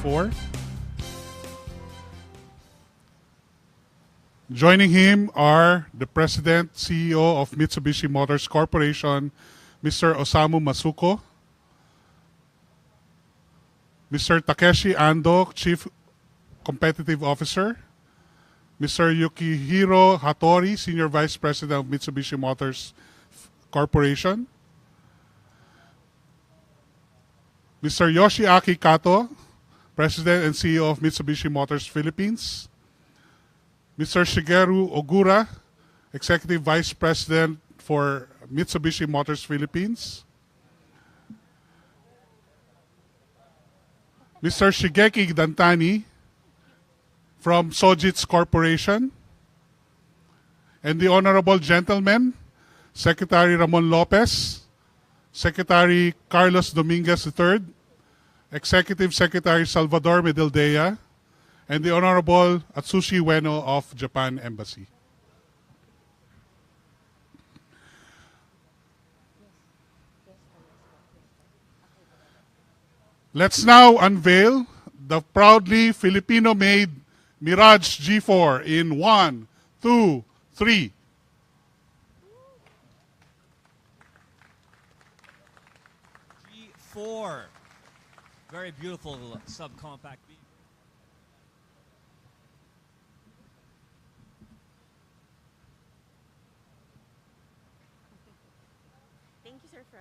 G4. Joining him are the President, CEO of Mitsubishi Motors Corporation, Mr. Osamu Masuko, Mr. Takeshi Ando, Chief Competitive Officer, Mr. Yukihiro Hattori, Senior Vice President of Mitsubishi Motors Corporation, Mr. Yoshiaki Kato, President and CEO of Mitsubishi Motors Philippines, Mr. Shigeru Ogura, Executive Vice President for Mitsubishi Motors Philippines, Mr. Shigeki Dantani from Sojitz Corporation, and the Honorable Gentlemen, Secretary Ramon Lopez, Secretary Carlos Dominguez III, Executive Secretary Salvador Medildea, and the Honorable Atsushi Ueno of Japan Embassy. Let's now unveil the proudly Filipino-made Mirage G4 in 1, 2, 3. G4. Very beautiful subcompact vehicle. Thank you, Sir Fry.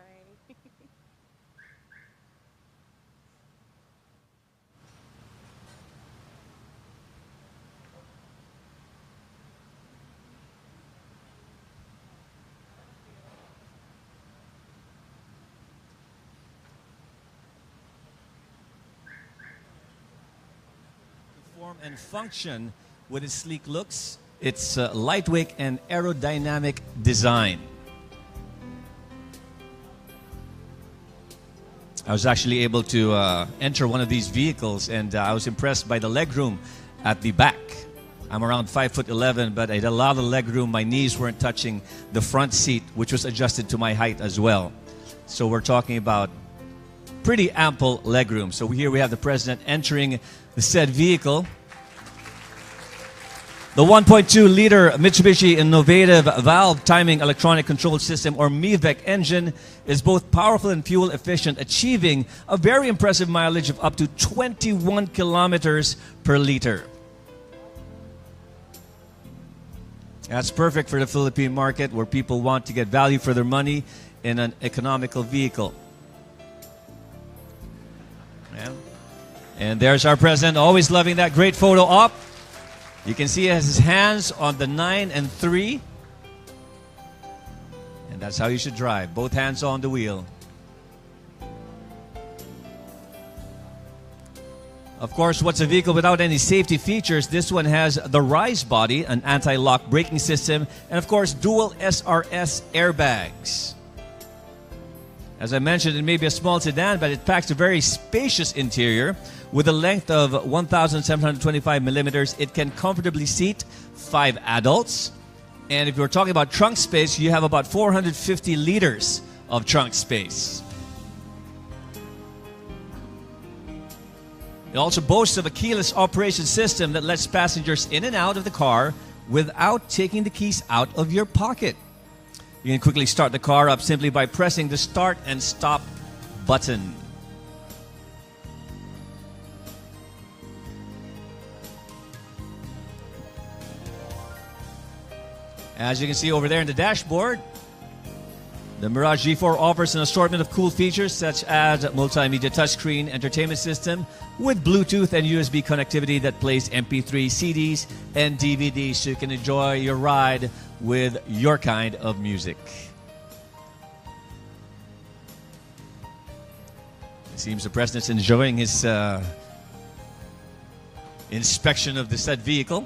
Form and function with its sleek looks, its lightweight and aerodynamic design. I was actually able to enter one of these vehicles, and I was impressed by the legroom at the back. I'm around 5'11", but I had a lot of legroom. My knees weren't touching the front seat, which was adjusted to my height as well. So we're talking about pretty ample legroom. So here we have the President entering the said vehicle. The 1.2-liter Mitsubishi Innovative Valve Timing Electronic Control System, or MIVEC engine, is both powerful and fuel efficient, achieving a very impressive mileage of up to 21 kilometers per liter. That's perfect for the Philippine market, where people want to get value for their money in an economical vehicle. Yeah. And there's our President, always loving that great photo op. You can see he has his hands on the 9 and 3. And that's how you should drive, both hands on the wheel. Of course, what's a vehicle without any safety features? This one has the rise body, an anti-lock braking system, and of course, dual SRS airbags. As I mentioned, it may be a small sedan, but it packs a very spacious interior. With a length of 1,725 millimeters, it can comfortably seat 5 adults. And if you're talking about trunk space, you have about 450 liters of trunk space. It also boasts of a keyless operation system that lets passengers in and out of the car without taking the keys out of your pocket. You can quickly start the car up simply by pressing the start and stop button. As you can see over there in the dashboard, the Mirage G4 offers an assortment of cool features such as multimedia touchscreen entertainment system with Bluetooth and USB connectivity that plays MP3, CDs, and DVDs, so you can enjoy your ride with your kind of music. It seems the President's enjoying his inspection of the said vehicle.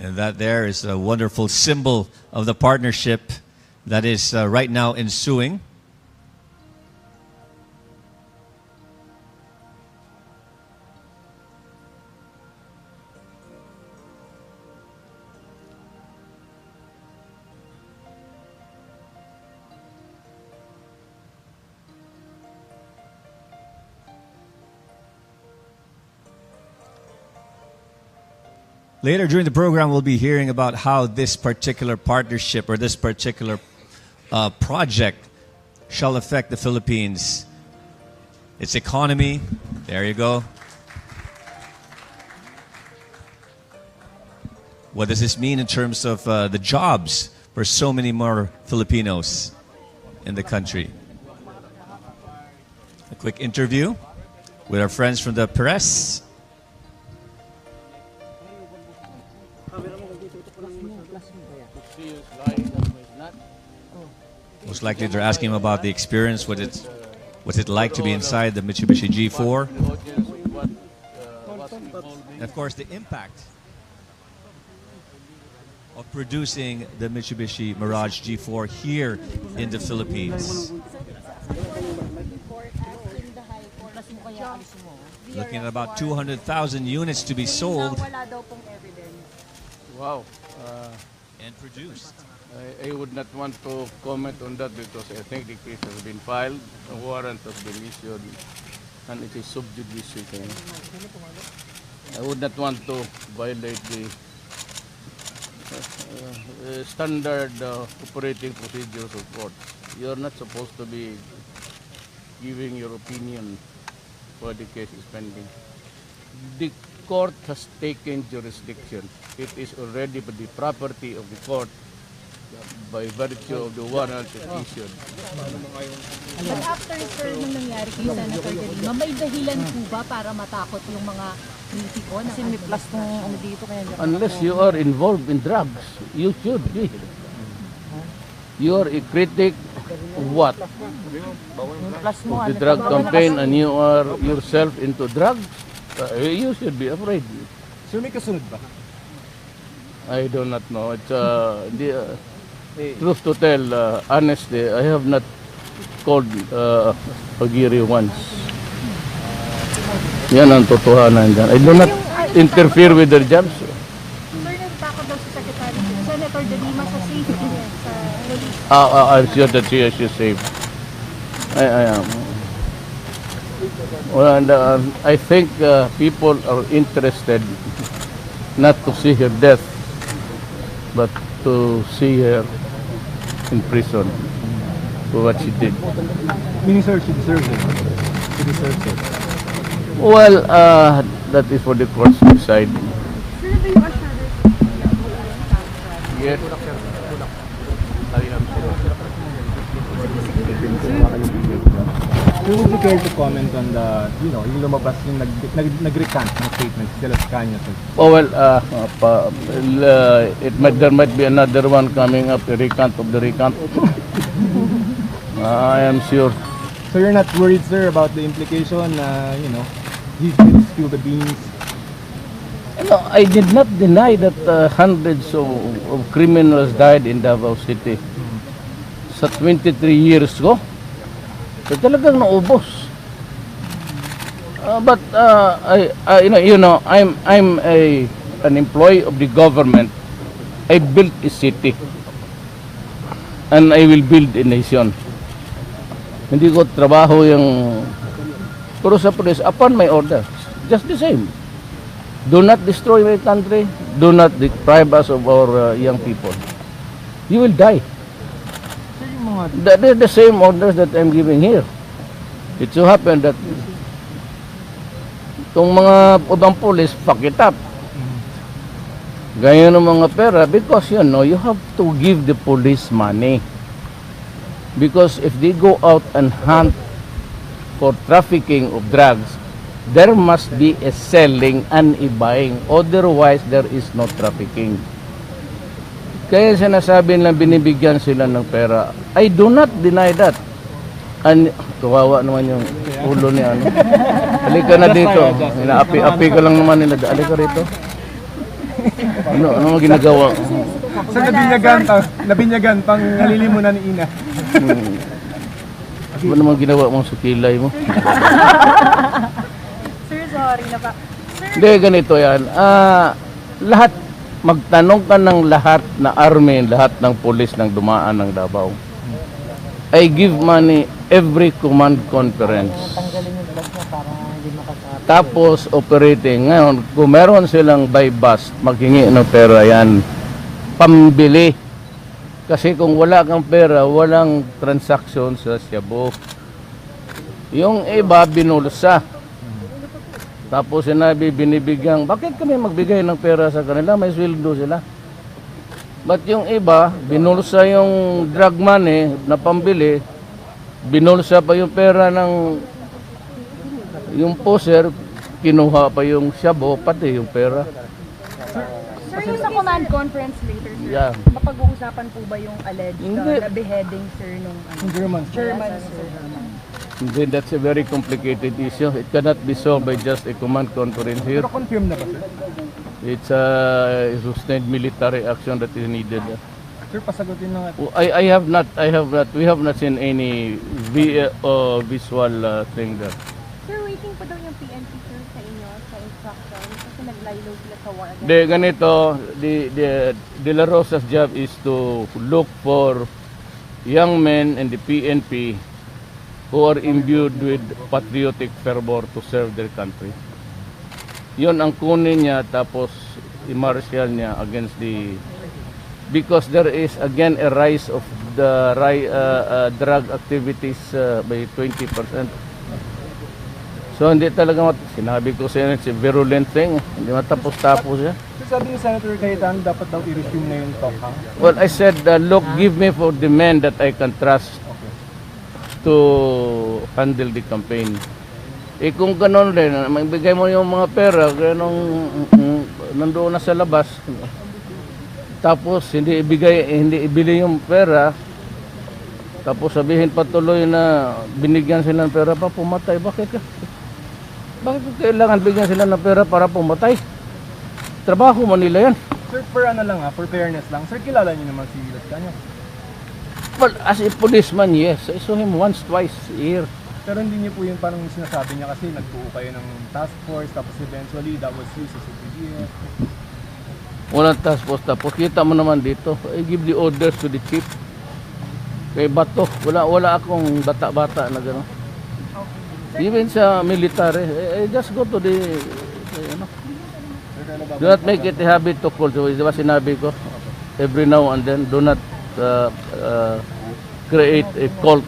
And that there is a wonderful symbol of the partnership that is right now ensuing. Later during the program, we'll be hearing about how this particular partnership or this particular project shall affect the Philippines, its economy. There you go. What does this mean in terms of the jobs for so many more Filipinos in the country? A quick interview with our friends from the press. Most likely they're asking him about the experience, what's it like to be inside the Mitsubishi G4. And of course the impact of producing the Mitsubishi Mirage G4 here in the Philippines. Looking at about 200,000 units to be sold Wow. and produced. I would not want to comment on that because I think the case has been filed, a warrant has been issued, and it is sub judice. I would not want to violate the standard operating procedures of court. You are not supposed to be giving your opinion while the case is pending. The court has taken jurisdiction. It is already the property of the court by virtue of the warrant issued. But after, sir, nung nangyari kay Senator De Lima, may dahilan po ba para matakot yung mga kritiko? Kasi may plus ng ano dito kaya... Unless you are involved in drugs, you should be. You are a critic of what? Plus mo, Of the drug campaign, and you are yourself into drugs? You should be afraid. Sir, may kasunod ba? I do not know. It's truth to tell, honestly, I have not called Pagiri once. Yan ang totohanan dyan. I do not interfere with their jobs. Sir, nagtakot daw si Senator De Lima sa safety niya, sa release. I'm sure that she is safe. I am. Well, and I think people are interested not to see her death, but to see her in prison for what she did. Meaning, sir, she deserves it. She deserves it. Well, that is for the courts to decide. Sir, do you assure Yes. Sir, would you care to comment on the, yung lumabas yung nag-recant ng statements sila LASCAñas? Oh, well, there might be another one coming up, the recant of the recant. I am sure. So you're not worried, sir, about the implication na, he did spill the beans? No, I did not deny that hundreds of criminals died in Davao City. Sa 23 years ago, so talagang naubos. But I'm an employee of the government. I built a city, and I will build a nation. Hindi ko trabaho yung pero sa police upon my orders. Just the same. Do not destroy my country. Do not deprive us of our young people. You will die. That is the same orders that I'm giving here. It so happened that itong mga ibang police, fuck it up. Ganyan ng mga pera because you have to give the police money. Because if they go out and hunt for trafficking of drugs, there must be a selling and a buying. Otherwise, there is no trafficking. Kaya sinasabi nilang binibigyan sila ng pera. I do not deny that. And kawawa naman yung ulo ni ano. Halika na dito. Inaapi-api ka lang naman nila. Halika rito. Ano ginagawa? Sir, nabinyagan pang nalilimunan ni Ina. Ano naman ginawa mo sa kilay mo? Sir, sorry na pa. Sir, Hindi, ganito yan. Lahat, magtanong ka ng lahat na army, lahat ng pulis ng dumaan ng Davao. I give money every command conference. Tapos operating. Ngayon, kung meron silang buy bust, maghingi ng pera yan. Pambili. Kasi kung wala kang pera, walang transaction sa Cebu. Yung iba, binulsa. Tapos sinabi, binibigyan, bakit kami magbigay ng pera sa kanila? May sweldo sila. But yung iba, binulsa yung drug money na pambili, binulsa pa yung pera ng yung poser, kinuha pa yung Cebu, pati yung pera. sir, yung sa command conference later, sir, Yeah. mapag-uusapan po ba yung alleged Hindi. na beheading, sir, nung German. German, sir? Then that's a very complicated issue. It cannot be solved by just a command conference here. Pero confirm na ba, sir? It's a sustained military action that is needed. Sir, pasagutin na nga. I have not, we have not seen any visual thing there. Sir, waiting pa daw yung PNP, sir, sa inyo, sa instruction, kasi naglaylo sila sa war against. De ganito, De La Rosa's job is to look for young men in the PNP who are imbued with patriotic fervor to serve their country. Yun ang kunin niya, tapos i-martial niya against the, because there is again a rise of the drug activities by 20%. So hindi talaga sinabi ko sa inyo, it's a virulent thing, hindi matapos-tapos yan. Sir, sabi ni Senator Cayetano, dapat daw i-resume na yung talk, ha? Well, I said, look, give me for the men that I can trust to handle the campaign. Eh kung ganon rin, magbigay mo yung mga pera, kaya nung nandoon na sa labas, tapos hindi ibili yung pera, tapos sabihin patuloy na binigyan sila ng pera pa pumatay. Bakit kailangan bigyan sila ng pera para pumatay? Trabaho man nila yan. Sir, for ano lang, for fairness lang. Sir, kilala niyo naman si LASCAñAS. Well, as a policeman, yes. I saw him once, twice a year. Pero hindi niyo po yung parang sinasabi niya kasi nagbuo kayo ng task force, tapos eventually that was used as a PDF. Walang task force. Tapos kita mo naman dito, I give the orders to the chief. Kay Bato, wala akong bata-bata na gano'n. Even sa military, I just go to the, do not make it a habit to call. So, diba sinabi ko, every now and then, do not create a cult.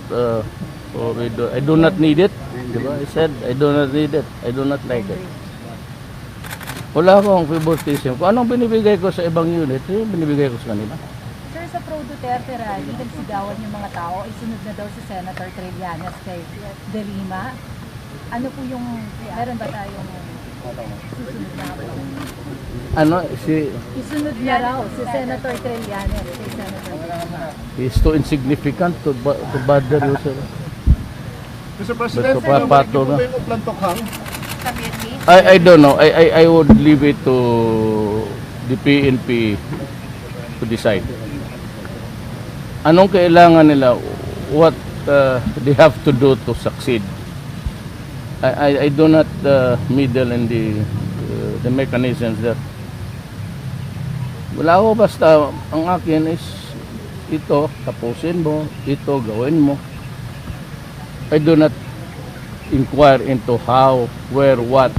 I do not need it. Diba? I said, I do not need it. I do not like it. Wala akong favoritism. Kung anong binibigay ko sa ibang unit, binibigay ko sa kanila. Sir, sa pro-Duterte rally, nagsigawan yung mga tao, isunod na daw si Senator Trillanes kay De Lima. Ano po yung, meron ba tayong susunod na po? Ano, Isunod na raw si Senator Trillanes kay Senator De Lima. he's too insignificant to bother you, sir. Mr. President, Ba't pa pato na? yung uplantokhang? I don't know. I would leave it to the PNP to decide. Anong kailangan nila? What they have to do to succeed? I do not meddle in the mechanisms that. Wala ako, basta ang akin is ito, tapusin mo, ito, gawin mo. I do not inquire into how, where, what.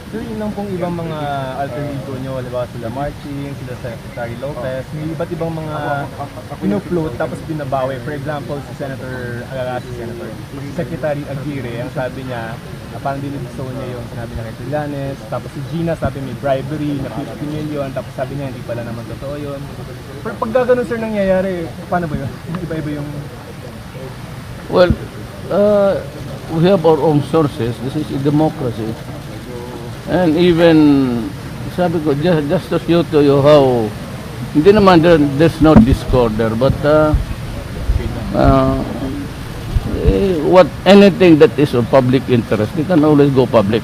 Sir, yun lang pong ibang mga alter ego nyo, halimbawa sila Marching, sila Secretary Lopez, may iba't ibang mga pinuploat tapos binabawi. For example, si Senator Secretary Aguirre, ang sabi niya, parang dinibso niya yung sinabi niya kay Trillanes, tapos si Gina sabi may bribery na 50 million, tapos sabi niya hindi pala naman totoo yun. Pero pag gano'n sir nangyayari, paano ba yun? Iba-iba yung... Well, we have our own sources. This is a democracy. And even, sabi ko, just to show to you how, hindi naman there's no discord there, but anything that is of public interest, they can always go public.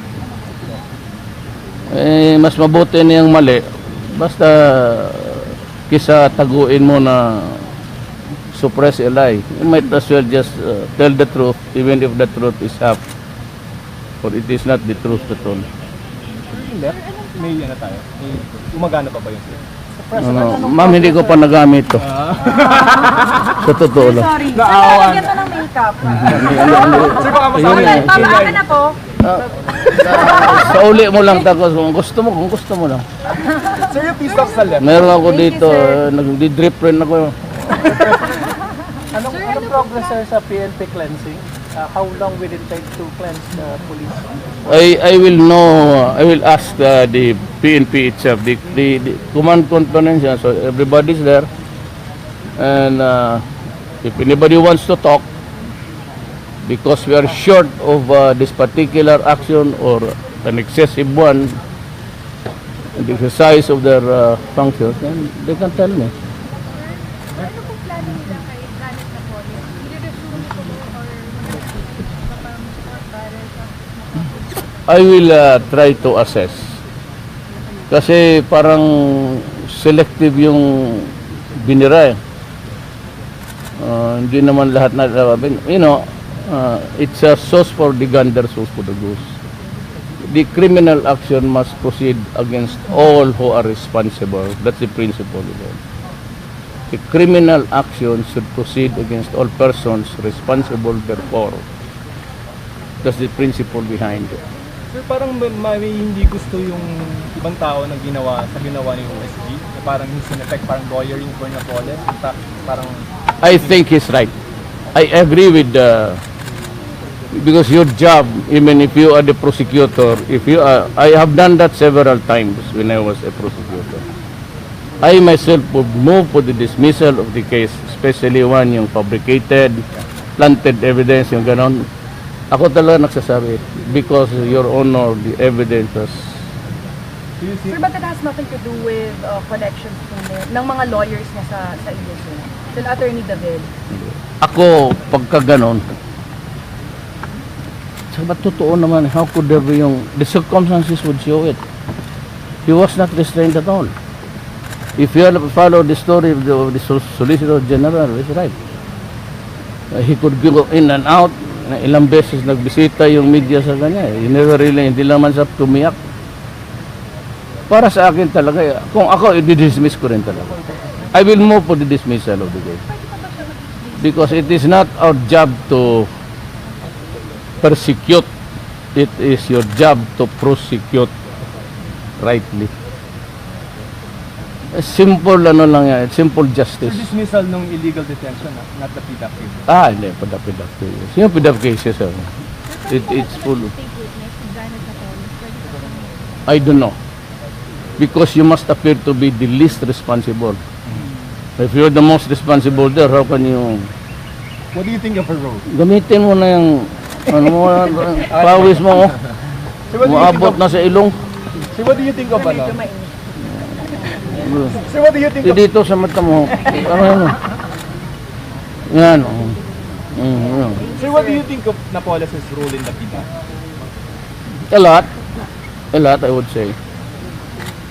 mas mabuti niyang mali. Basta kisa taguin mo na suppress a lie. You might as well just tell the truth, even if the truth is half. Or it is not the truth at all. May ano tayo? May umagana pa ba yun? Ma'am, hindi ko pa nagamit to. Sa totoo lang. Sorry. Lalagyan to ng makeup. Sir, baka masama Ayun, Babaka na po. Sa uli mo lang tapos kung gusto mo lang. Sir, yung piece of sa left. Meron ako dito, nagdi-drip rin ako. Anong progress sir sa PNP cleansing? How long will it take to cleanse the police? I will know, I will ask the PNP itself, the command components, so everybody's there. And if anybody wants to talk, because we are short of this particular action or an excessive one, in the exercise of their functions, then they can tell me. Ano pong plano nila kay Janet na po? I-resume ko or I will try to assess. Kasi parang selective yung binira eh. Hindi naman lahat na, it's a sauce for the gander, sauce for the goose. The criminal action must proceed against all who are responsible. That's the principle. The criminal action should proceed against all persons responsible therefore. That's the principle behind it. Sir, parang may hindi gusto yung ibang tao na ginawa ni OSG. Parang in effect, parang lawyering for Napoles. Parang I think he's right. I agree with because your job, even if you are the prosecutor, I have done that several times when I was a prosecutor. I myself would move for the dismissal of the case, especially one yung fabricated, planted evidence, yung ganon. Ako talaga nagsasabi, because your honor, the evidence was... Sir, but that has nothing to do with connections ng mga lawyers niya sa inyo, sir? Till Attorney David. Ako, pagka ganon, sabi totoo naman, how could there be yung... The circumstances would show it. He was not restrained at all. If you follow the story of the Solicitor General, it's right. He could go in and out. Ilang beses nagbisita yung media sa kanya. Hindi naman siya tumiyak. Para sa akin talaga, kung ako, i-dismiss ko rin talaga. I will move for the dismissal of the case. Because it is not our job to persecute. It is your job to prosecute rightly. Simple lang yan. Simple justice. Sir, dismissal ng illegal detention, not the PDAP case. Hindi. PDAP cases. Yung PDAP cases, it's full. I don't know. Because you must appear to be the least responsible. If you're the most responsible there, how can you... What do you think of her role? Gamitin mo na yung... pawis mo. Maabot na sa ilong. Sir, what do you think of ano? Sir, what do you think of... Dito sa mata mo. Yan. Sir, what do you think of Napoles' role in the PDAP? A lot, I would say.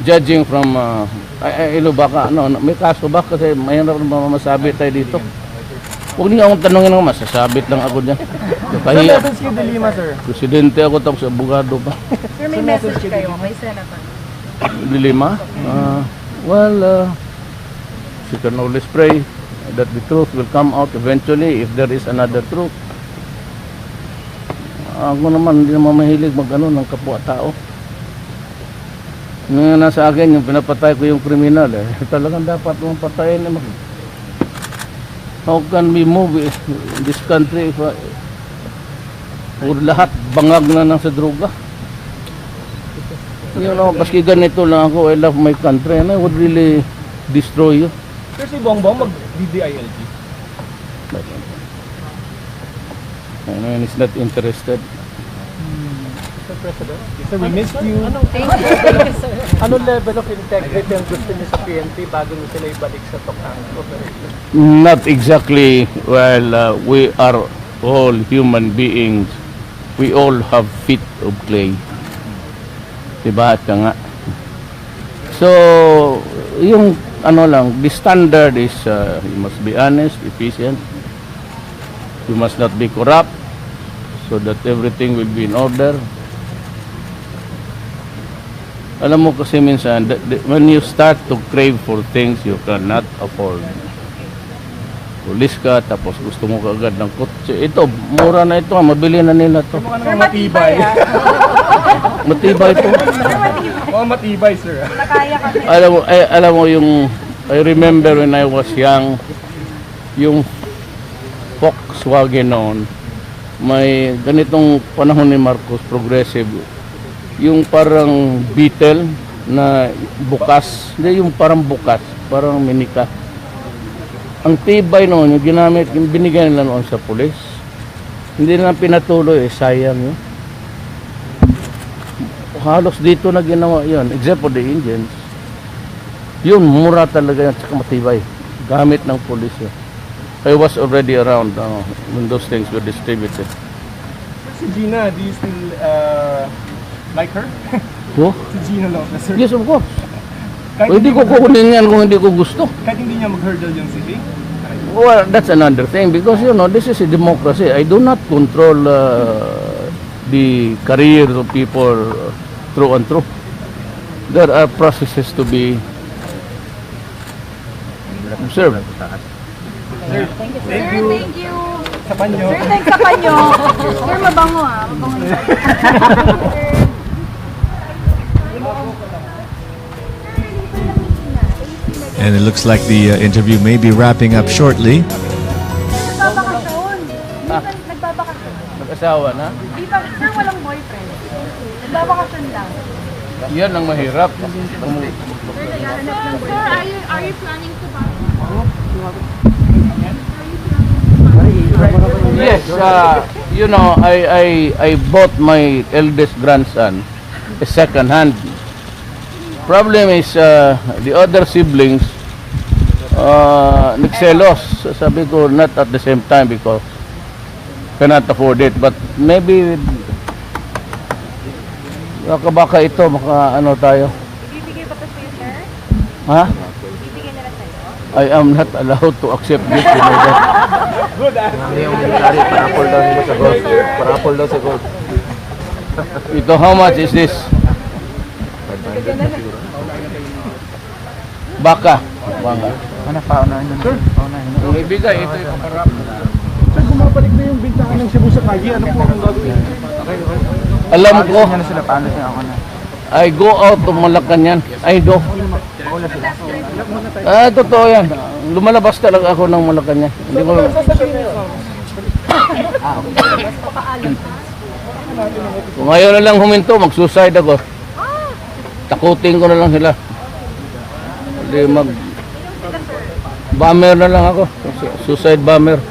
Judging from, baka, may kaso ba? Kasi mayroon naman masabi tayo dito. Huwag niyo akong tanongin ako, masasabit lang ako dyan. Sir, message kay Lima, sir. Presidente ako, tapos abogado pa. Sir, may message kayo kay Senator. Lima? You can always pray that the truth will come out eventually if there is another truth. Ako naman, hindi naman mahilig ng kapwa-tao. Yung nasa akin, yung pinapatay ko yung kriminal, talagang dapat mong patayin naman. How can we move in this country if lahat bangag na sa droga? Paski ganito lang ako, I love my country, and I would really destroy you. Sir, si Bongbong mag-DDILG? And he's not interested. Mr. President? Sir, we missed you. Anong level of integrity ang gusto niyo sa PNP bago niyo sila ibalik sa Tungkol operation? Not exactly. Well, we are all human beings. We all have feet of clay. Diba? At ka nga. So, yung ano lang, the standard is you must be honest, efficient. You must not be corrupt so that everything will be in order. Alam mo kasi minsan, when you start to crave for things you cannot afford. Pulis ka, tapos gusto mo kaagad ng kotse. Ito, mura na ito, mabili na nila to. Sir, matibay. Matibay ito. Oh, matibay, sir. Nakaya kasi. Alam mo yung, I remember when I was young, yung Volkswagen noon, may ganitong panahon ni Marcos, progressive, yung parang Beetle na bukas, hindi yung parang bukas, parang minika. Ang tibay noon, yung ginamit, yung binigay nila noon sa pulis, hindi na pinatuloy, sayang yun. Halos dito na ginawa yun, except for the engines. Yun, mura talaga yan, tsaka matibay. Gamit ng pulis yun. I was already around when those things were distributed. Si Gina, do you still like her? Who? Si Gina Lopez, sir. Yes, of course. Kahit Hindi ko kukunin yan kung hindi ko gusto. Kahit hindi niya mag-hurdle yung city? Well, that's another thing because, you know, this is a democracy. I do not control the careers of people through and through. There are processes to be observed. Sir, Thank you. sa panyo. Sir, thanks sa panyo. Sir, mabango ah. Mabango na. And it looks like the interview may be wrapping up shortly. Nagbabakasyon. Nagbabakasyon. Mag-asawa na? Sir, walang boyfriend. Nagbabakasyon lang. Yan ang mahirap. Sir, are you planning to buy? Yes, you know, I bought my eldest grandson a second hand. Problem is the other siblings nagselos. Sabi ko not at the same time because cannot afford it, but maybe baka ito ano tayo. Ibibigay ba ito sa'yo, sir? Ha? Ibibigay nila sa'yo? I am not allowed to accept this, you know that. Yung military, parapol daw nila sa gold. Parapol daw sa gold. Ito, how much is this? Baka. Ano, paunahin na. Sir, Kung ibigay, ito yung kaparap. sir, bumabalik na yung bintahan ng Cebu sa Kagi. Ano po ang gagawin? Alam ko, Ano sila, paano sila ako na? I go out to Malacanang. I do. Totoo yan. Lumalabas talaga ako ng Malacanang. Hindi ko... Kung ayaw na lang huminto, mag-suicide ako. Takutin ko na lang sila. Hindi bomber na lang ako. Suicide bomber.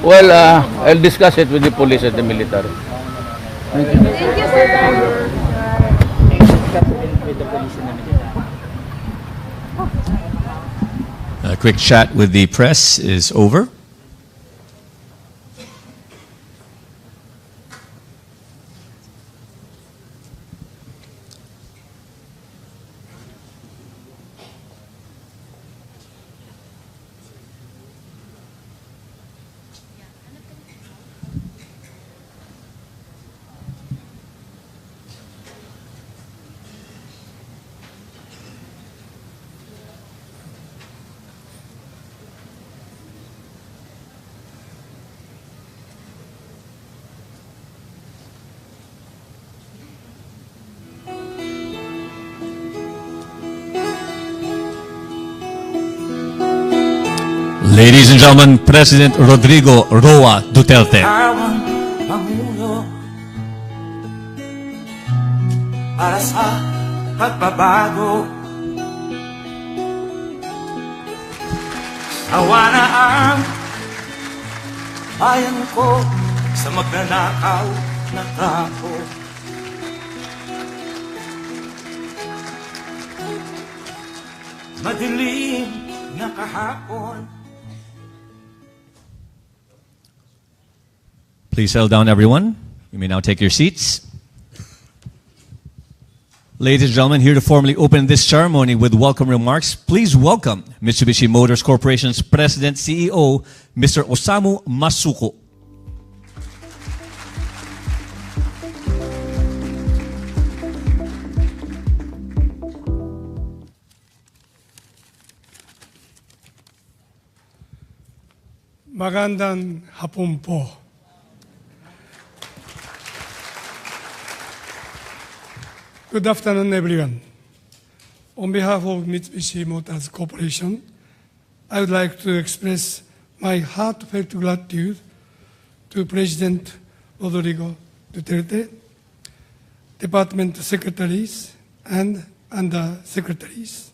Well, I'll discuss it with the police and the military. Thank you. Thank you, sir. A quick chat with the press is over. Ladies and gentlemen, President Rodrigo Roa Duterte. Tawang Pangulo para sa pagbabago. Sawa na ang bayan ko sa magnanakaw na tao. Madilim na kahapon. Please settle down, everyone. You may now take your seats. Ladies and gentlemen, here to formally open this ceremony with welcome remarks, please welcome Mitsubishi Motors Corporation's President CEO, Mr. Osamu Masuko. Magandang hapon po. Good afternoon, everyone. On behalf of Mitsubishi Motors Corporation, I would like to express my heartfelt gratitude to President Rodrigo Duterte, Department Secretaries and Under-Secretaries,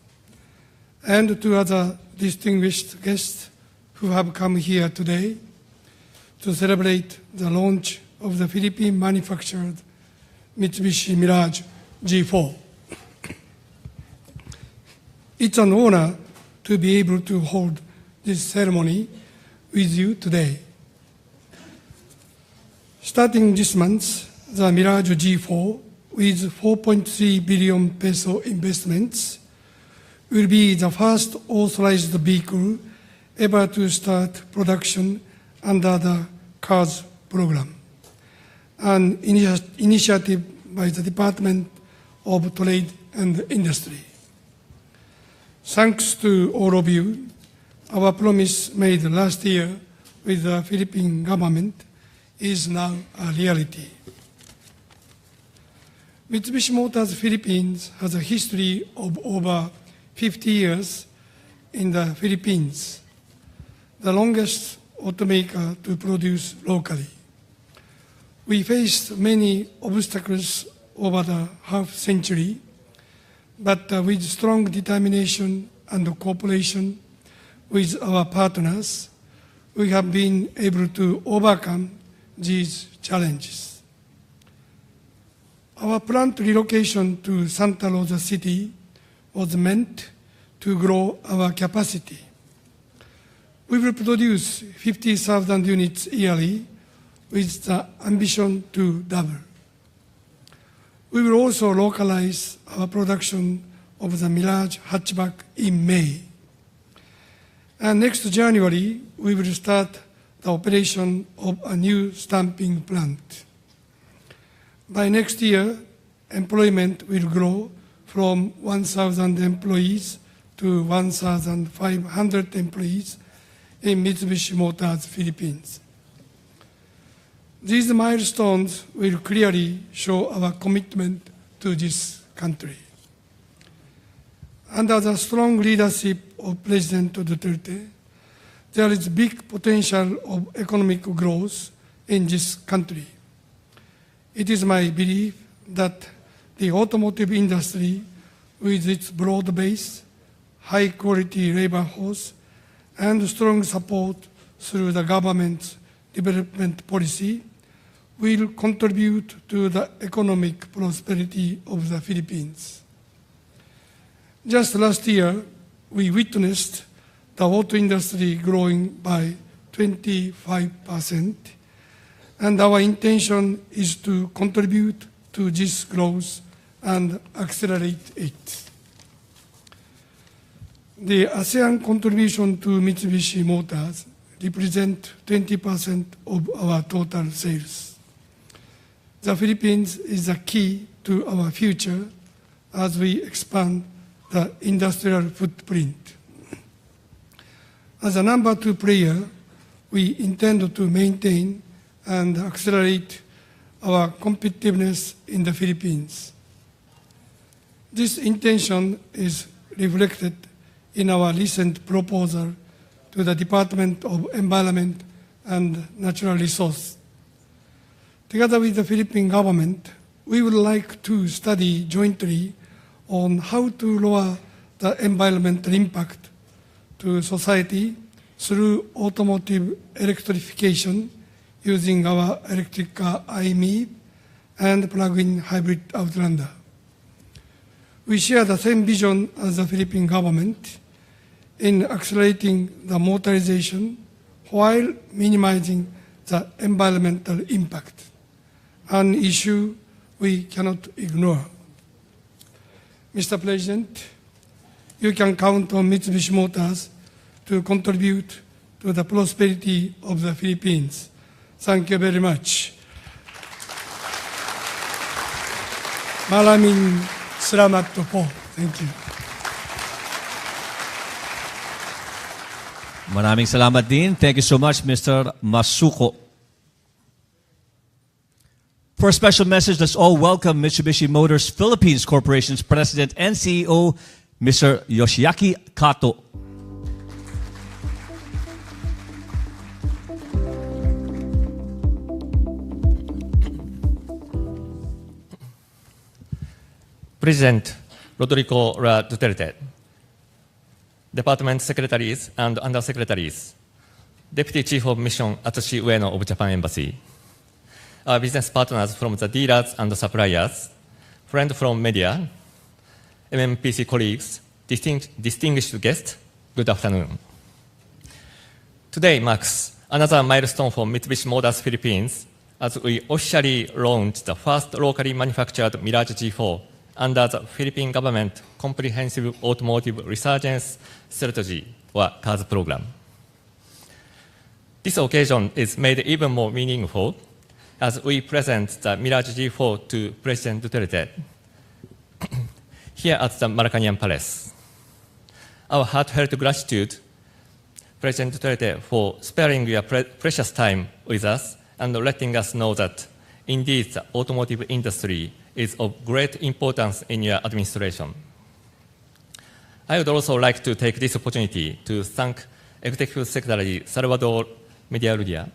and to other distinguished guests who have come here today to celebrate the launch of the Philippine-manufactured Mitsubishi Mirage G4. It's an honor to be able to hold this ceremony with you today. Starting this month, the Mirage G4, with 4.3 billion peso investments, will be the first authorized vehicle ever to start production under the CARS program, an initiative by the Department of Trade and Industry. Thanks to all of you, our promise made last year with the Philippine government is now a reality. Mitsubishi Motors Philippines has a history of over 50 years in the Philippines, the longest automaker to produce locally. We faced many obstacles over the half-century, but with strong determination and cooperation with our partners, we have been able to overcome these challenges. Our plant relocation to Santa Rosa City was meant to grow our capacity. We will produce 50,000 units yearly with the ambition to double. We will also localize our production of the Mirage hatchback in May. And next January, we will start the operation of a new stamping plant. By next year, employment will grow from 1,000 employees to 1,500 employees in Mitsubishi Motors Philippines. These milestones will clearly show our commitment to this country. Under the strong leadership of President Duterte, there is big potential of economic growth in this country. It is my belief that the automotive industry, with its broad base, high-quality labor force, and strong support through the government's development policy, will contribute to the economic prosperity of the Philippines. Just last year, we witnessed the auto industry growing by 25%, and our intention is to contribute to this growth and accelerate it. The ASEAN contribution to Mitsubishi Motors represents 20% of our total sales. The Philippines is the key to our future as we expand the industrial footprint. As a number two player, we intend to maintain and accelerate our competitiveness in the Philippines. This intention is reflected in our recent proposal to the Department of Environment and Natural Resources. Together with the Philippine government, we would like to study jointly on how to lower the environmental impact to society through automotive electrification using our electric car IME and plug-in hybrid Outlander. We share the same vision as the Philippine government in accelerating the motorization while minimizing the environmental impact, an issue we cannot ignore. Mr. President, you can count on Mitsubishi Motors to contribute to the prosperity of the Philippines. Thank you very much. Maraming salamat po. Thank you. Maraming salamat din. Thank you so much, Mr. Masuko. For a special message, let's all welcome Mitsubishi Motors Philippines Corporation's President and CEO, Mr. Yoshiaki Kato. President Rodrigo Duterte, Department Secretaries and Undersecretaries, Deputy Chief of Mission Atsushi Ueno of Japan Embassy, our business partners from the dealers and the suppliers, friends from media, MMPC colleagues, distinguished guests, good afternoon. Today marks another milestone for Mitsubishi Motors Philippines as we officially launched the first locally manufactured Mirage G4 under the Philippine government Comprehensive Automotive Resurgence Strategy, or CARS program. This occasion is made even more meaningful as we present the Mirage G4 to President Duterte here at the LASCAñas Palace. Our heartfelt gratitude, President Duterte, for sparing your precious time with us and letting us know that indeed the automotive industry is of great importance in your administration. I would also like to take this opportunity to thank Executive Secretary Salvador Medialudia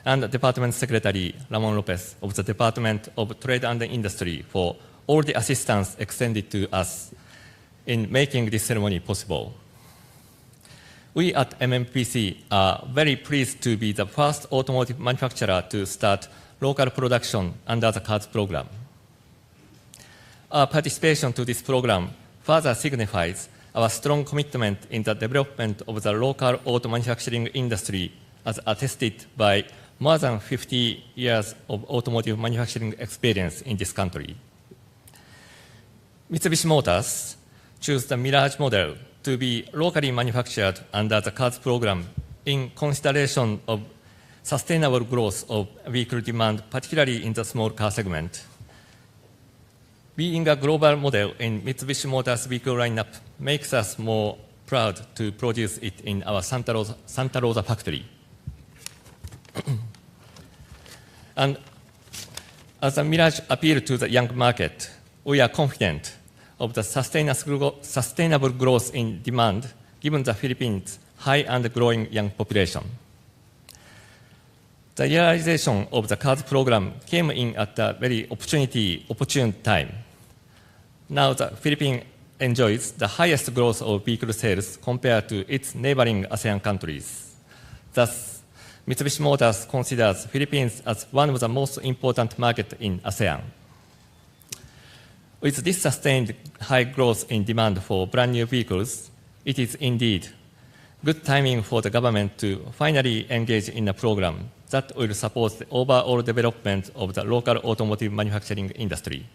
and Department Secretary Ramon Lopez of the Department of Trade and Industry for all the assistance extended to us in making this ceremony possible. We at MMPC are very pleased to be the first automotive manufacturer to start local production under the CARS program. Our participation to this program further signifies our strong commitment in the development of the local auto manufacturing industry as attested by more than 50 years of automotive manufacturing experience in this country. Mitsubishi Motors chose the Mirage model to be locally manufactured under the CARS program in consideration of sustainable growth of vehicle demand, particularly in the small car segment. Being a global model in Mitsubishi Motors vehicle lineup makes us more proud to produce it in our Santa Rosa factory. And as the Mirage appeal to the young market, we are confident of the sustainable growth in demand given the Philippines' high and growing young population. The realization of the CARS program came in at a very opportune time. Now the Philippines enjoys the highest growth of vehicle sales compared to its neighboring ASEAN countries. Thus, Mitsubishi Motors considers Philippines as one of the most important markets in ASEAN. With this sustained high growth in demand for brand new vehicles, it is indeed good timing for the government to finally engage in a program that will support the overall development of the local automotive manufacturing industry.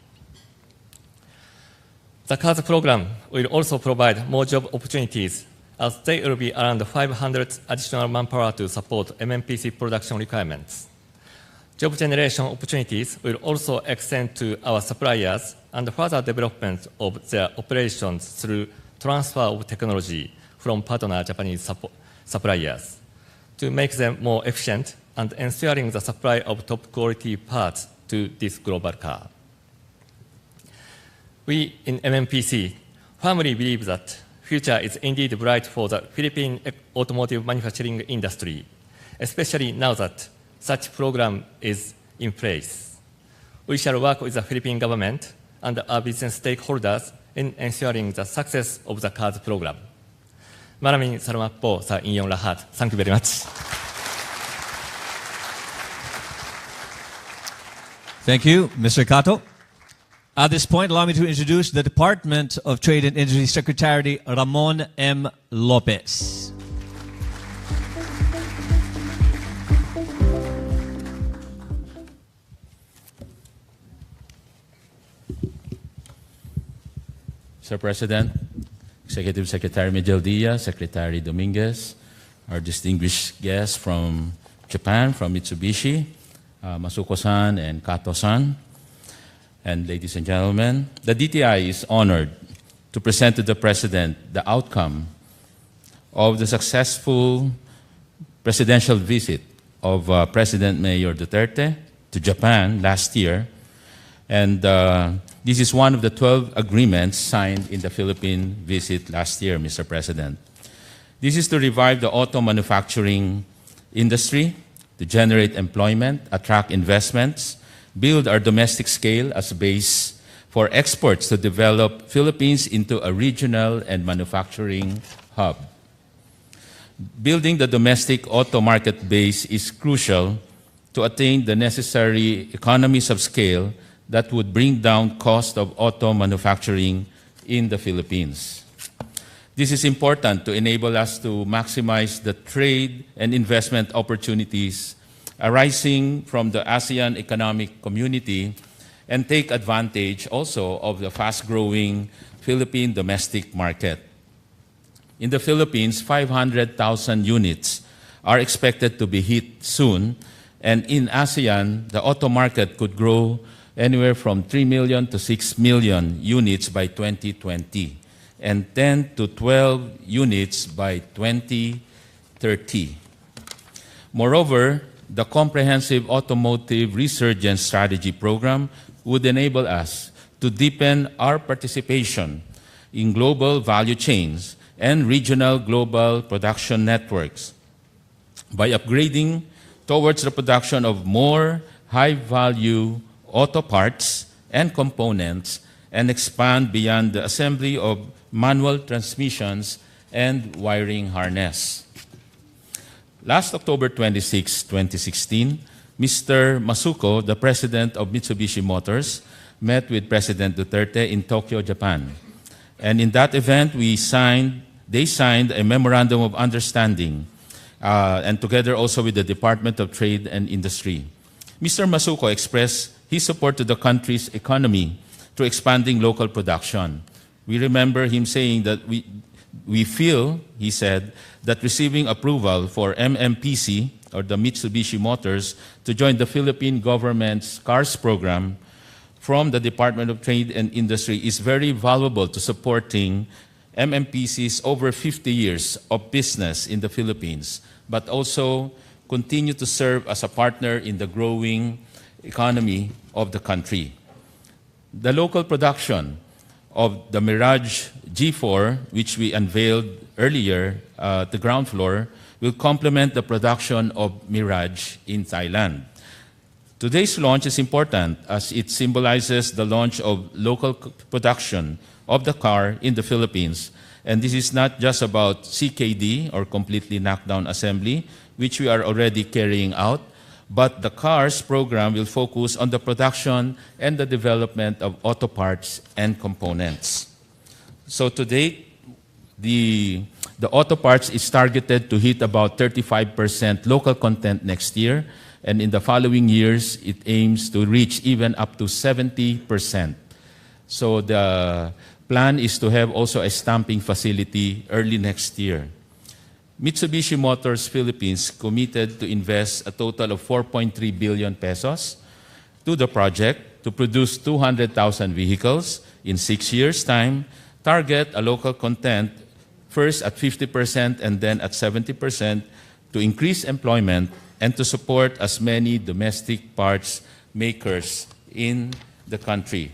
The CARS program will also provide more job opportunities as there will be around 500 additional manpower to support MMPC production requirements. Job generation opportunities will also extend to our suppliers and further development of their operations through transfer of technology from partner Japanese suppliers to make them more efficient and ensuring the supply of top quality parts to this global car. We in MMPC firmly believe that future is indeed bright for the Philippine automotive manufacturing industry, especially now that such program is in place. We shall work with the Philippine government and our business stakeholders in ensuring the success of the CARS program. Maraming salamat po sa inyong lahat. Thank you very much. Thank you, Mr. Kato. At this point, allow me to introduce the Department of Trade and Industry Secretary, Ramon M. Lopez. Mr. President, Executive Secretary Medialdea, Secretary Dominguez, our distinguished guests from Japan, from Mitsubishi, Masuko-san and Kato-san, and ladies and gentlemen, the DTI is honored to present to the President the outcome of the successful presidential visit of President Mayor Duterte to Japan last year. And this is one of the 12 agreements signed in the Philippine visit last year, Mr. President. This is to revive the auto manufacturing industry, to generate employment, attract investments, build our domestic scale as a base for exports to develop Philippines into a regional and manufacturing hub. Building the domestic auto market base is crucial to attain the necessary economies of scale that would bring down cost of auto manufacturing in the Philippines. This is important to enable us to maximize the trade and investment opportunities arising from the ASEAN economic community and take advantage also of the fast-growing Philippine domestic market. In the Philippines, 500,000 units are expected to be hit soon, and in ASEAN, the auto market could grow anywhere from 3 million to 6 million units by 2020 and 10 to 12 units by 2030. Moreover, the comprehensive automotive resurgence strategy program would enable us to deepen our participation in global value chains and regional global production networks by upgrading towards the production of more high-value auto parts and components and expand beyond the assembly of manual transmissions and wiring harness. Last October 26, 2016, Mr. Masuko, the president of Mitsubishi Motors, met with President Duterte in Tokyo, Japan. And in that event, they signed a memorandum of understanding, and together also with the Department of Trade and Industry. Mr. Masuko expressed his support to the country's economy through expanding local production. We remember him saying that we feel, he said, that receiving approval for MMPC, or the Mitsubishi Motors, to join the Philippine government's CARS program from the Department of Trade and Industry is very valuable to supporting MMPC's over 50 years of business in the Philippines, but also continue to serve as a partner in the growing economy of the country. The local production of the Mirage G4, which we unveiled earlier at the ground floor, will complement the production of Mirage in Thailand. Today's launch is important as it symbolizes the launch of local production of the car in the Philippines. And this is not just about CKD, or completely knocked down assembly, which we are already carrying out, but the CARS program will focus on the production and the development of auto parts and components. So to date, the auto parts is targeted to hit about 35% local content next year, and in the following years, it aims to reach even up to 70%. So the plan is to have also a stamping facility early next year. Mitsubishi Motors Philippines committed to invest a total of 4.3 billion pesos to the project to produce 200,000 vehicles in 6 years' time, target a local content first at 50% and then at 70% to increase employment and to support as many domestic parts makers in the country.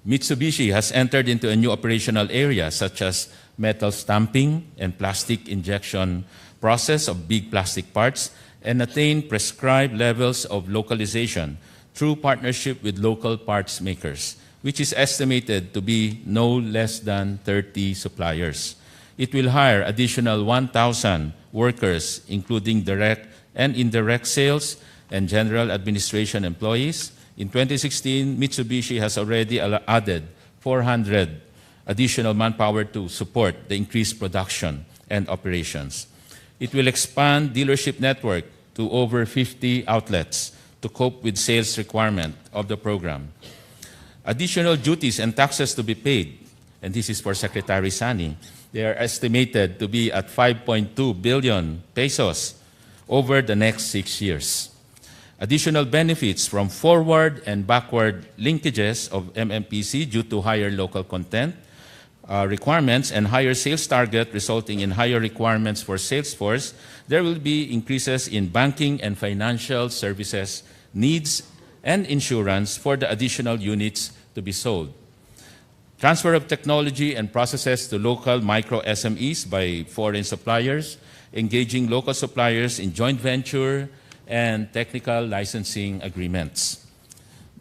Mitsubishi has entered into a new operational area such as metal stamping and plastic injection process of big plastic parts and attained prescribed levels of localization through partnership with local parts makers, which is estimated to be no less than 30 suppliers. It will hire additional 1,000 workers, including direct and indirect sales and general administration employees. In 2016, Mitsubishi has already added 400 additional manpower to support the increased production and operations. It will expand dealership network to over 50 outlets to cope with sales requirement of the program. Additional duties and taxes to be paid and this is for Secretary Sani. They are estimated to be at 5.2 billion pesos over the next 6 years. Additional benefits from forward and backward linkages of MMPC due to higher local content requirements and higher sales target resulting in higher requirements for sales force. There will be increases in banking and financial services needs and insurance for the additional units to be sold. Transfer of technology and processes to local micro SMEs by foreign suppliers, engaging local suppliers in joint venture and technical licensing agreements.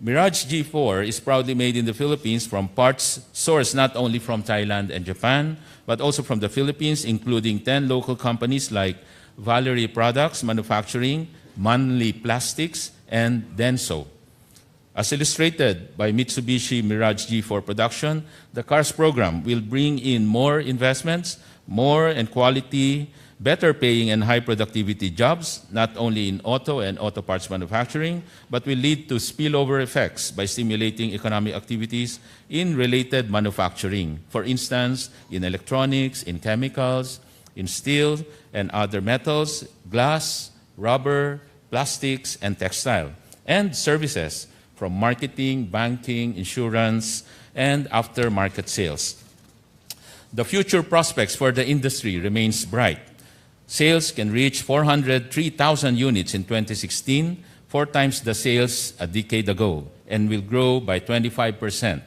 Mirage G4 is proudly made in the Philippines from parts sourced not only from Thailand and Japan, but also from the Philippines, including 10 local companies like Valerie Products Manufacturing, Manly Plastics, and Denso. As illustrated by Mitsubishi Mirage G4 production, the CARS program will bring in more investments, more and quality, better paying and high productivity jobs, not only in auto and auto parts manufacturing, but will lead to spillover effects by stimulating economic activities in related manufacturing. For instance, in electronics, in chemicals, in steel and other metals, glass, rubber, plastics, and textile, and services from marketing, banking, insurance, and aftermarket sales. The future prospects for the industry remains bright. Sales can reach 403,000 units in 2016, 4 times the sales a decade ago, and will grow by 25%.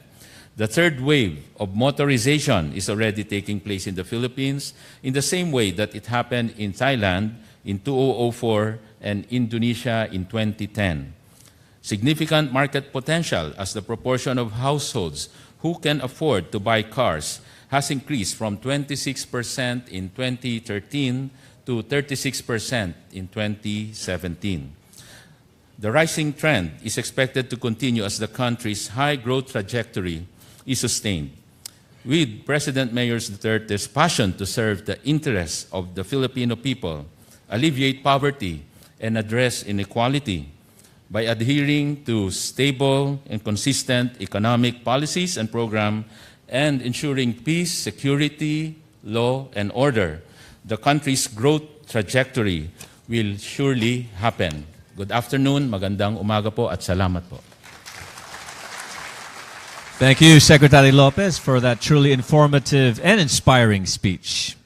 The third wave of motorization is already taking place in the Philippines in the same way that it happened in Thailand in 2004 and Indonesia in 2010. Significant market potential as the proportion of households who can afford to buy cars has increased from 26% in 2013 to 36% in 2017. The rising trend is expected to continue as the country's high growth trajectory is sustained. With President Mayor Duterte's passion to serve the interests of the Filipino people, alleviate poverty, and address inequality by adhering to stable and consistent economic policies and programs and ensuring peace, security, law, and order, the country's growth trajectory will surely happen. Good afternoon, magandang umaga po at salamat po. Thank you, Secretary Lopez, for that truly informative and inspiring speech.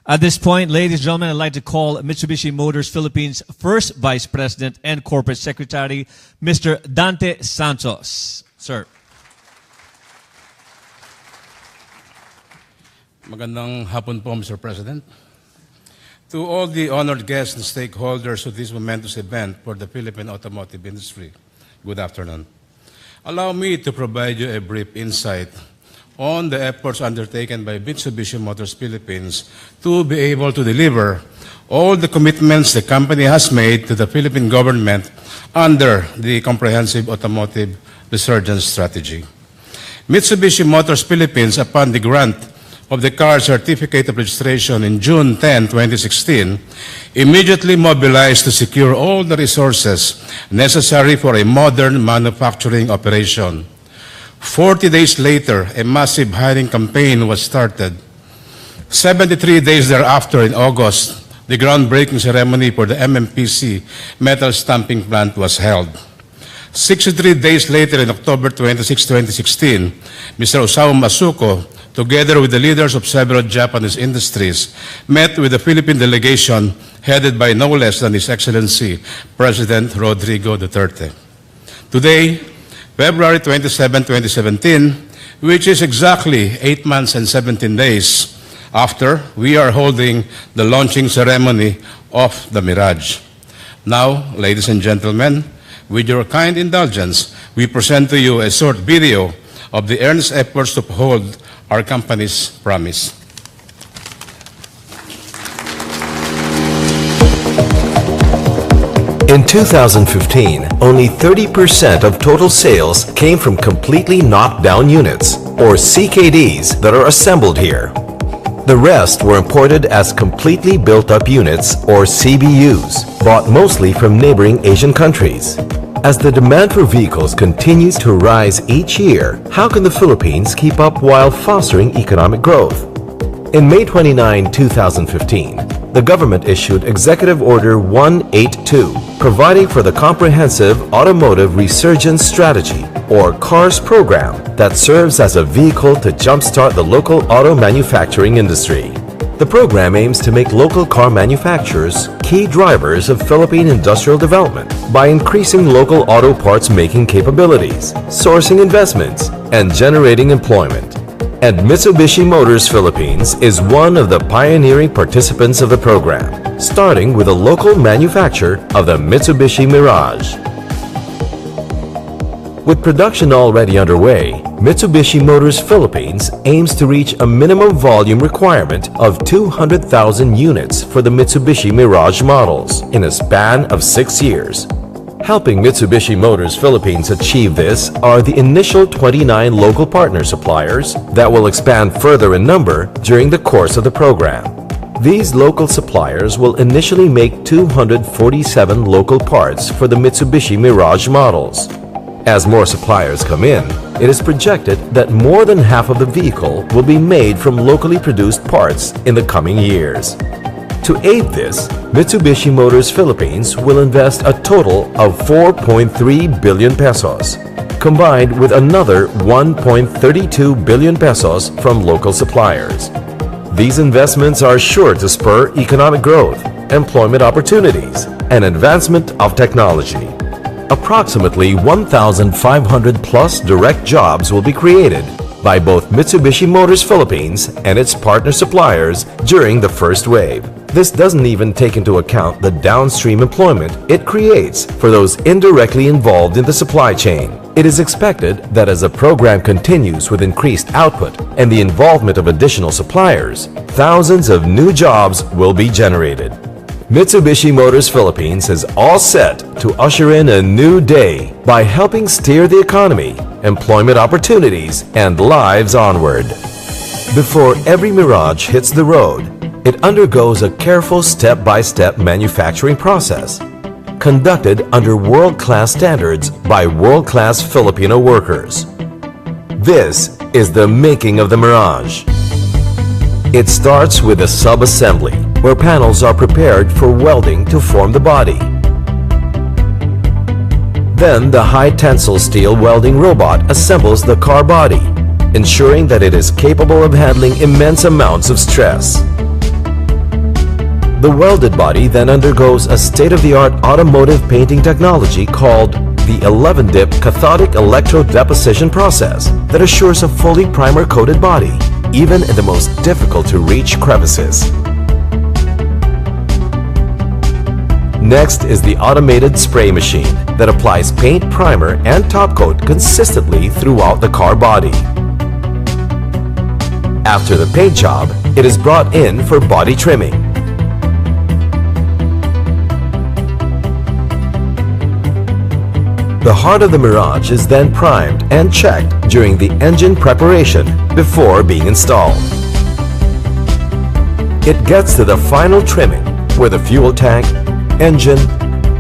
At this point, ladies and gentlemen, I'd like to call Mitsubishi Motors Philippines' first Vice President and Corporate Secretary, Mr. Dante Santos. Sir. Magandang hapon po, Mr. President. To all the honored guests and stakeholders of this momentous event for the Philippine automotive industry, good afternoon. Allow me to provide you a brief insight on the efforts undertaken by Mitsubishi Motors Philippines to be able to deliver all the commitments the company has made to the Philippine government under the Comprehensive Automotive Resurgence Strategy. Mitsubishi Motors Philippines, upon the grant of the car certificate of registration in June 10, 2016, immediately mobilized to secure all the resources necessary for a modern manufacturing operation. 40 days later, a massive hiring campaign was started. 73 days thereafter, in August, the groundbreaking ceremony for the MMPC metal stamping plant was held. 63 days later, in October 26, 2016, Mr. Osamu Masuko, together with the leaders of several Japanese industries, met with the Philippine delegation headed by no less than His Excellency President Rodrigo Duterte. Today, February 27, 2017, which is exactly 8 months and 17 days after, we are holding the launching ceremony of the Mirage. Now, ladies and gentlemen, with your kind indulgence, we present to you a short video of the earnest efforts to uphold our company's promise. In 2015, only 30% of total sales came from completely knocked down units, or CKDs, that are assembled here. The rest were imported as completely built up units, or CBUs, bought mostly from neighboring Asian countries. As the demand for vehicles continues to rise each year, how can the Philippines keep up while fostering economic growth? In May 29, 2015, the government issued Executive Order 182, providing for the Comprehensive Automotive Resurgence Strategy, or CARS program, that serves as a vehicle to jumpstart the local auto manufacturing industry. The program aims to make local car manufacturers key drivers of Philippine industrial development by increasing local auto parts making capabilities, sourcing investments, and generating employment. And Mitsubishi Motors Philippines is one of the pioneering participants of the program, starting with a local manufacture of the Mitsubishi Mirage. With production already underway, Mitsubishi Motors Philippines aims to reach a minimum volume requirement of 200,000 units for the Mitsubishi Mirage models in a span of 6 years. Helping Mitsubishi Motors Philippines achieve this are the initial 29 local partner suppliers that will expand further in number during the course of the program. These local suppliers will initially make 247 local parts for the Mitsubishi Mirage models. As more suppliers come in, it is projected that more than half of the vehicle will be made from locally produced parts in the coming years. To aid this, Mitsubishi Motors Philippines will invest a total of 4.3 billion pesos, combined with another 1.32 billion pesos from local suppliers. These investments are sure to spur economic growth, employment opportunities, and advancement of technology. Approximately 1,500 plus direct jobs will be created by both Mitsubishi Motors Philippines and its partner suppliers during the first wave. This doesn't even take into account the downstream employment it creates for those indirectly involved in the supply chain. It is expected that as the program continues with increased output and the involvement of additional suppliers, thousands of new jobs will be generated. Mitsubishi Motors Philippines is all set to usher in a new day by helping steer the economy, employment opportunities, and lives onward. Before every Mirage hits the road, it undergoes a careful step-by-step manufacturing process, conducted under world-class standards by world-class Filipino workers. This is the making of the Mirage. It starts with a sub-assembly, where panels are prepared for welding to form the body. Then the high-tensile steel welding robot assembles the car body, ensuring that it is capable of handling immense amounts of stress. The welded body then undergoes a state-of-the-art automotive painting technology called the 11-dip cathodic electrodeposition process that assures a fully primer-coated body, even in the most difficult-to-reach crevices. Next is the automated spray machine that applies paint, primer, and top coat consistently throughout the car body. After the paint job, it is brought in for body trimming. The heart of the Mirage is then primed and checked during the engine preparation before being installed. It gets to the final trimming where the fuel tank, engine,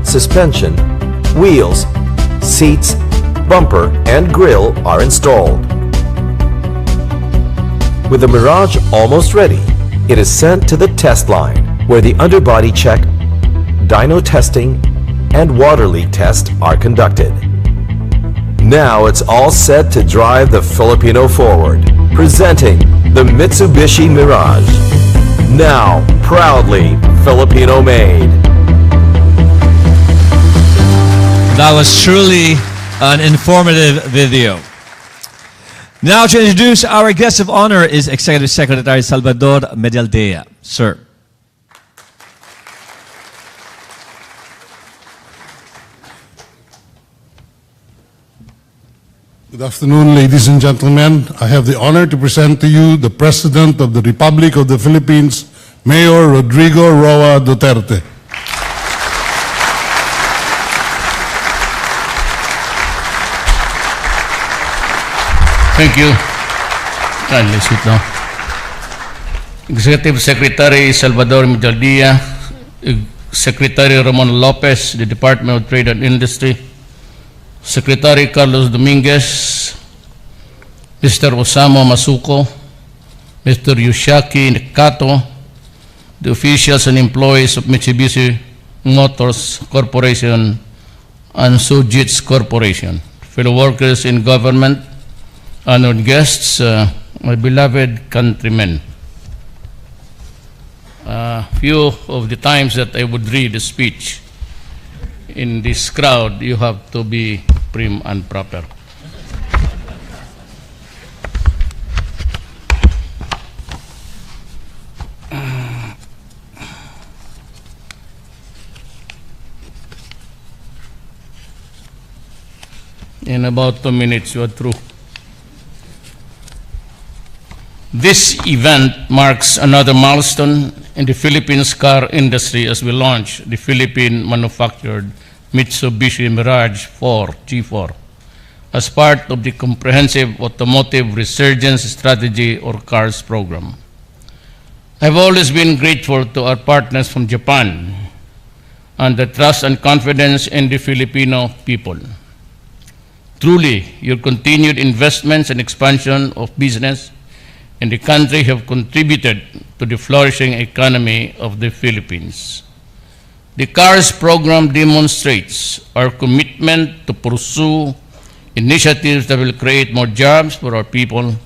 suspension, wheels, seats, bumper, and grille are installed. With the Mirage almost ready, it is sent to the test line where the underbody check, dyno testing, and water leak test are conducted. Now it's all set to drive the Filipino forward, presenting the Mitsubishi Mirage. Now, proudly Filipino made. That was truly an informative video. Now to introduce our guest of honor is Executive Secretary Salvador Medialdea. Sir. Good afternoon, ladies and gentlemen. I have the honor to present to you the President of the Republic of the Philippines, Mayor Rodrigo Roa Duterte. Thank you. Kindly sit down. Executive Secretary Salvador Medialdea, Secretary Ramon Lopez, the Department of Trade and Industry, Secretary Carlos Dominguez, Mr. Osamo Masuko, Mr. Yoshiaki Kato, the officials and employees of Mitsubishi Motors Corporation and Sojitz Corporation, fellow workers in government, honored guests, my beloved countrymen. Few of the times that I would read a speech in this crowd, you have to be prim and proper. In about 2 minutes, you are through. This event marks another milestone in the Philippines car industry as we launch the Philippine-manufactured Mitsubishi Mirage 4 G4 as part of the comprehensive automotive resurgence strategy or CARS program. I've always been grateful to our partners from Japan and the trust and confidence in the Filipino people. Truly, your continued investments and expansion of business in the country have contributed to the flourishing economy of the Philippines. The CARS program demonstrates our commitment to pursue initiatives that will create more jobs for our people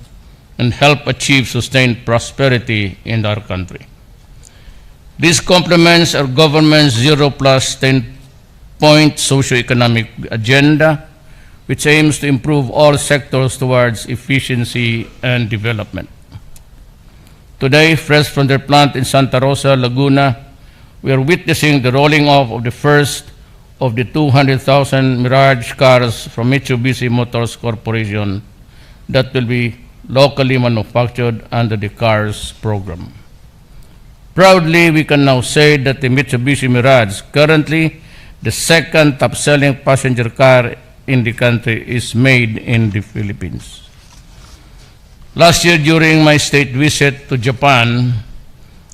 and help achieve sustained prosperity in our country. This complements our government's 0 plus 10-point socioeconomic agenda, which aims to improve all sectors towards efficiency and development. Today, fresh from their plant in Santa Rosa, Laguna, we are witnessing the rolling off of the first of the 200,000 Mirage cars from Mitsubishi Motors Corporation that will be locally manufactured under the CARS program. Proudly, we can now say that the Mitsubishi Mirage, currently the second top-selling passenger car in the country, is made in the Philippines. Last year, during my state visit to Japan,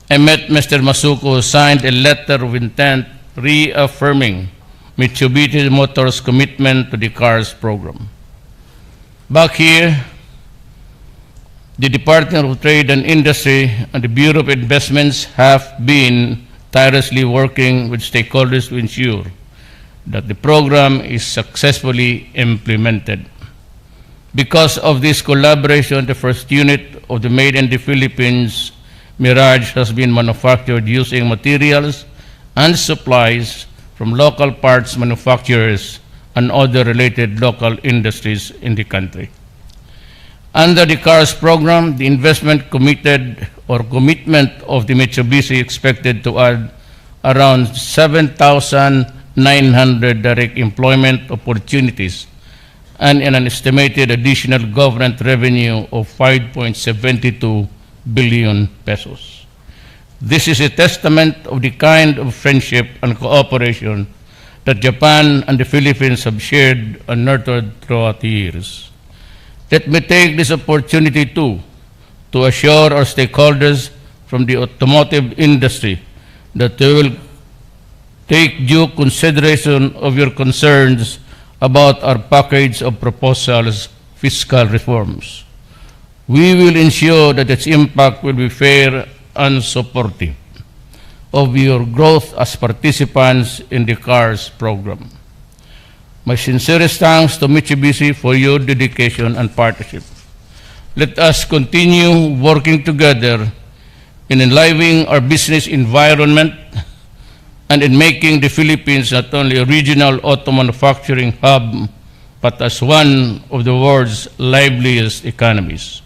I met Mr. Masuko, who signed a letter of intent reaffirming Mitsubishi Motors' commitment to the CARS program. Back here, the Department of Trade and Industry and the Bureau of Investments have been tirelessly working with stakeholders to ensure that the program is successfully implemented. Because of this collaboration, the first unit of the Made in the Philippines Mirage has been manufactured using materials and supplies from local parts manufacturers and other related local industries in the country. Under the CARS program, the investment commitment of the Mitsubishi expected to add around 7,900 direct employment opportunities and an estimated additional government revenue of 5.72 billion pesos. This is a testament of the kind of friendship and cooperation that Japan and the Philippines have shared and nurtured throughout the years. Let me take this opportunity too to assure our stakeholders from the automotive industry that they will take due consideration of your concerns about our package of proposals, fiscal reforms. We will ensure that its impact will be fair and supportive of your growth as participants in the CARS program. My sincerest thanks to Mitsubishi for your dedication and partnership. Let us continue working together in enlivening our business environment and in making the Philippines not only a regional auto manufacturing hub, but as one of the world's liveliest economies.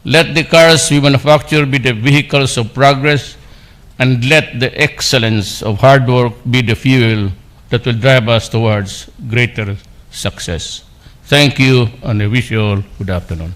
Let the cars we manufacture be the vehicles of progress, and let the excellence of hard work be the fuel that will drive us towards greater success. Thank you, and I wish you all good afternoon.